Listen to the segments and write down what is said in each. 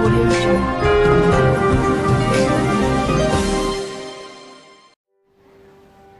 Audio Jungle.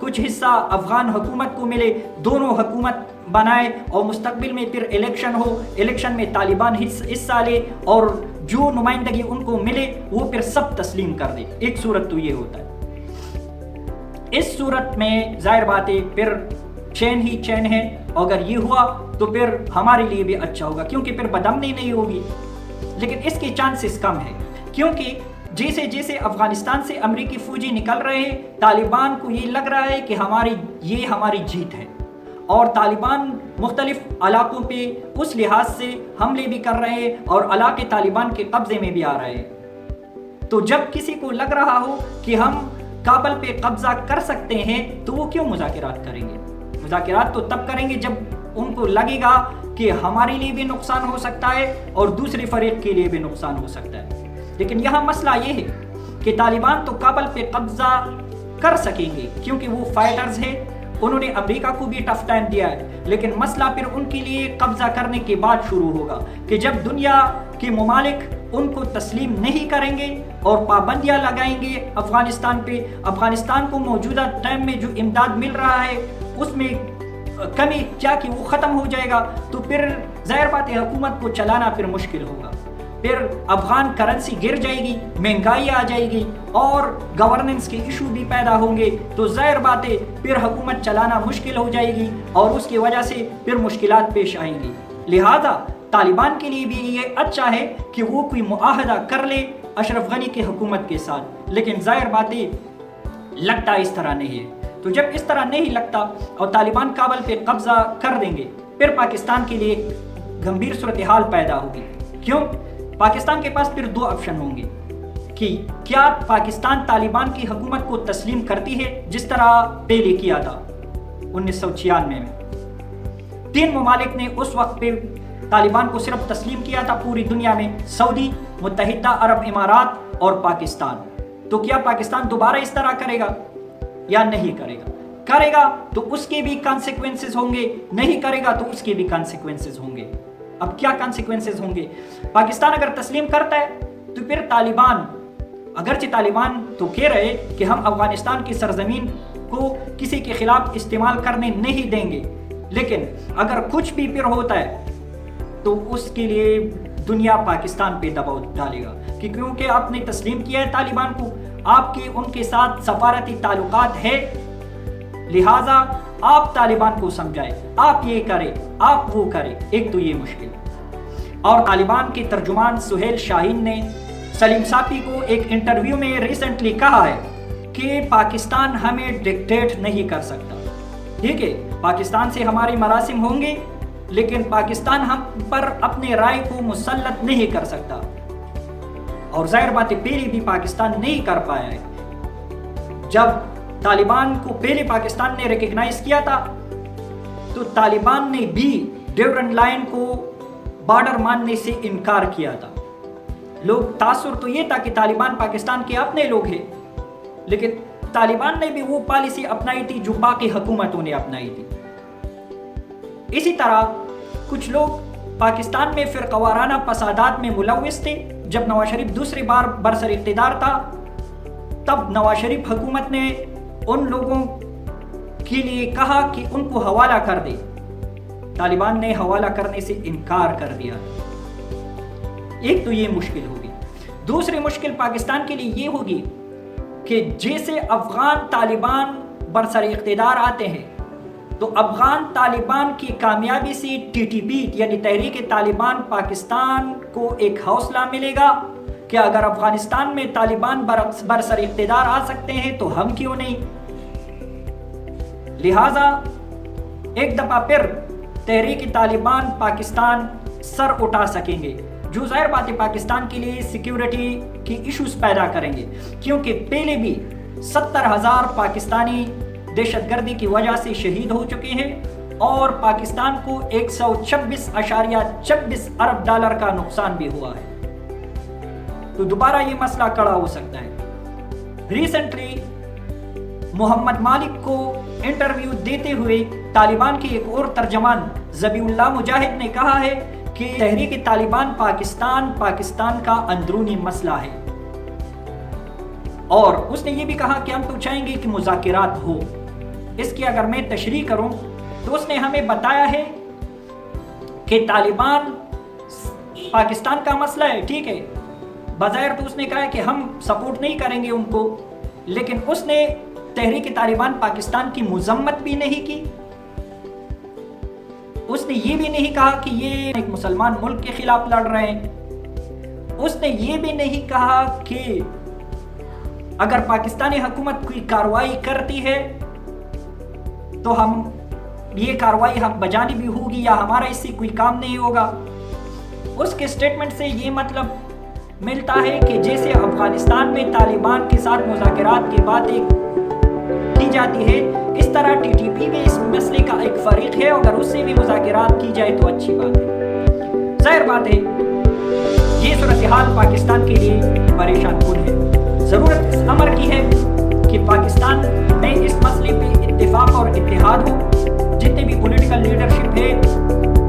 کچھ حصہ افغان حکومت کو ملے، دونوں حکومت بنائے اور مستقبل میں پھر الیکشن ہو، الیکشن میں طالبان حصہ لے اور جو نمائندگی ان کو ملے وہ پھر سب تسلیم کر دے۔ ایک صورت تو یہ ہوتا ہے۔ اس صورت میں ظاہر بات ہے پھر چین ہی چین ہے، اگر یہ ہوا تو پھر ہمارے لیے بھی اچھا ہوگا، کیونکہ پھر بدامنی نہیں ہوگی۔ لیکن اس کے چانسز کم ہے، کیونکہ جیسے جیسے افغانستان سے امریکی فوجی نکل رہے ہیں، طالبان کو یہ لگ رہا ہے کہ یہ ہماری جیت ہے، اور طالبان مختلف علاقوں پہ اس لحاظ سے حملے بھی کر رہے ہیں اور علاقے طالبان کے قبضے میں بھی آ رہے ہیں۔ تو جب کسی کو لگ رہا ہو کہ ہم کابل پہ قبضہ کر سکتے ہیں تو وہ کیوں مذاکرات کریں گے؟ مذاکرات تو تب کریں گے جب ان کو لگے گا کہ ہمارے لیے بھی نقصان ہو سکتا ہے اور دوسرے فریق کے لیے بھی نقصان ہو سکتا ہے۔ لیکن یہاں مسئلہ یہ ہے کہ طالبان تو کابل پہ قبضہ کر سکیں گے کیونکہ وہ فائٹرز ہیں، انہوں نے امریکہ کو بھی ٹف ٹائم دیا ہے، لیکن مسئلہ پھر ان کے لیے قبضہ کرنے کے بعد شروع ہوگا کہ جب دنیا کے ممالک ان کو تسلیم نہیں کریں گے اور پابندیاں لگائیں گے افغانستان پہ، افغانستان کو موجودہ ٹائم میں جو امداد مل رہا ہے اس میں کمی کیا کہ وہ ختم ہو جائے گا، تو پھر ظاہر بات ہے حکومت کو چلانا پھر مشکل ہوگا، پھر افغان کرنسی گر جائے گی، مہنگائی آ جائے گی اور گورننس کے ایشو بھی پیدا ہوں گے، تو ظاہر بات ہے پھر حکومت چلانا مشکل ہو جائے گی اور اس کی وجہ سے پھر مشکلات پیش آئیں گی۔ لہذا طالبان کے لیے بھی یہ اچھا ہے کہ وہ کوئی معاہدہ کر لے اشرف غنی کی حکومت کے ساتھ، لیکن ظاہر بات ہے لگتا اس طرح نہیں ہے۔ تو جب اس طرح نہیں لگتا اور طالبان کابل پہ قبضہ کر دیں گے، پھر پاکستان کے لیے گمبھیر صورتحال پیدا ہوگی۔ کیوں؟ پاکستان کے پاس پھر دو آپشن ہوں گے کہ کیا پاکستان طالبان کی حکومت کو تسلیم کرتی ہے جس طرح پہلے کیا تھا 1996 میں۔ 3 ممالک نے اس وقت پہ طالبان کو صرف تسلیم کیا تھا پوری دنیا میں، سعودی، متحدہ عرب امارات اور پاکستان۔ تو کیا پاکستان دوبارہ اس طرح کرے گا یا نہیں کرے گا؟ کرے گا تو اس کے بھی کانسیکوینسز ہوں گے، نہیں کرے گا تو اس کے بھی کانسیکوینسز ہوں گے۔ اب کیا کانسیکوینسز ہوں گے؟ پاکستان اگر تسلیم کرتا ہے تو پھر طالبان، اگرچہ طالبان تو کہہ رہے کہ ہم افغانستان کی سرزمین کو کسی کے خلاف استعمال کرنے نہیں دیں گے، لیکن اگر کچھ بھی پھر ہوتا ہے تو اس کے لیے دنیا پاکستان پہ دباؤ ڈالے گا کہ کیونکہ آپ نے تسلیم کیا ہے طالبان کو، آپ کے ان کے ساتھ سفارتی تعلقات ہے، لہٰذا آپ طالبان کو سمجھائے، آپ یہ کرے، آپ وہ کرے۔ ایک تو یہ مشکل، اور طالبان کے ترجمان سہیل شاہین نے سلیم صافی کو ایک انٹرویو میں ریسنٹلی کہا ہے کہ پاکستان ہمیں ڈکٹیٹ نہیں کر سکتا۔ ٹھیک ہے، پاکستان سے ہمارے مراسم ہوں گے لیکن پاکستان ہم پر اپنے رائے کو مسلط نہیں کر سکتا، اور ظاہر بات ہے پہلے بھی پاکستان نہیں کر پایا ہے۔ جب طالبان کو پہلے پاکستان نے ریکگنائز کیا تھا تو طالبان نے بھی ڈیورنٹ لائن کو بارڈر ماننے سے انکار کیا تھا۔ لوگ تاثر تو یہ تھا کہ طالبان پاکستان کے اپنے لوگ ہیں، لیکن طالبان نے بھی وہ پالیسی اپنائی تھی جو باقی حکومتوں نے اپنائی تھی۔ اسی طرح کچھ لوگ پاکستان میں فرقہ وارانہ فسادات میں ملوث تھے۔ جب نواز شریف دوسری بار برسر اقتدار تھا تب نواز شریف حکومت نے ان لوگوں کے لیے کہا کہ ان کو حوالہ کر دے، طالبان نے حوالہ کرنے سے انکار کر دیا۔ ایک تو یہ مشکل ہوگی۔ دوسری مشکل پاکستان کے لیے یہ ہوگی کہ جیسے افغان طالبان برسر اقتدار آتے ہیں تو افغان طالبان کی کامیابی سے ٹی ٹی پی یعنی تحریک طالبان پاکستان کو ایک حوصلہ ملے گا کہ اگر افغانستان میں طالبان برسر اقتدار آ سکتے ہیں تو ہم کیوں نہیں۔ لہٰذا ایک دفعہ پھر تحریک طالبان پاکستان سر اٹھا سکیں گے، جو ظاہر بات ہے پاکستان کے لیے سیکیورٹی کی ایشوز پیدا کریں گے، کیونکہ پہلے بھی 70,000 پاکستانی دہشت گردی کی وجہ سے شہید ہو چکے ہیں اور پاکستان کو 126.26 ارب ڈالر کا نقصان بھی ہوا ہے۔ تو دوبارہ یہ مسئلہ کڑا ہو سکتا ہے۔ ریسنٹلی محمد مالک کو انٹرویو دیتے ہوئے طالبان کے ایک اور ترجمان ذبیح اللہ مجاہد نے کہا ہے کہ تحریک طالبان پاکستان کا اندرونی مسئلہ ہے، اور اس نے یہ بھی کہا کہ ہم تو چاہیں گے کہ مذاکرات ہو، اس کی اگر میں تشریح کروں تو اس نے ہمیں بتایا ہے کہ طالبان پاکستان کا مسئلہ ہے، ٹھیک ہے، بظاہر تو اس نے کہا ہے کہ ہم سپورٹ نہیں کریں گے ان کو، لیکن اس نے تحریک طالبان پاکستان کی مذمت بھی نہیں کی، اس نے یہ بھی نہیں کہا کہ یہ ایک مسلمان ملک کے خلاف لڑ رہے ہیں، اس نے یہ بھی نہیں کہا کہ اگر پاکستانی حکومت کوئی کارروائی کرتی ہے تو ہم یہ کارروائی حق بجانبی ہوگی یا ہمارا اس سے کوئی کام نہیں ہوگا۔ اس کے سٹیٹمنٹ سے یہ مطلب ملتا ہے کہ جیسے افغانستان میں طالبان کے ساتھ مذاکرات کی باتیں کی جاتی ہے، اس طرح ٹی ٹی پی میں اس مسئلے کا ایک فریق ہے، اگر اس سے بھی مذاکرات کی جائے تو اچھی بات ہے۔ ظاہر بات ہے یہ صورتحال پاکستان کے لیے پریشان کن ہے۔ ضرورت اس امر کی ہے کہ پاکستان میں اس مسئلے پہ اتفاق اور اتحاد ہو، جتنے بھی پولیٹیکل لیڈرشپ ہے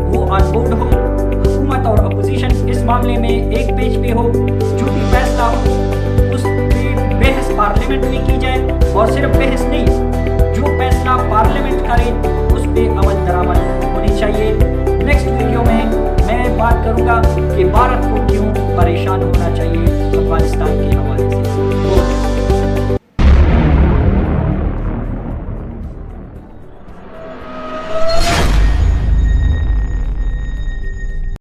وہ آن بورڈ ہو، حکومت اور اپوزیشن اس معاملے میں ایک پیج پہ ہو، جو بھی فیصلہ ہو اس پہ بحث پارلیمنٹ میں کی جائے، اور صرف بحث نہیں، جو فیصلہ پارلیمنٹ کرے اس پہ عمل درآمد ہونی چاہیے۔ نیکسٹ ویڈیو میں بات کروں گا کہ بھارت کو کیوں پریشان ہونا چاہیے افغانستان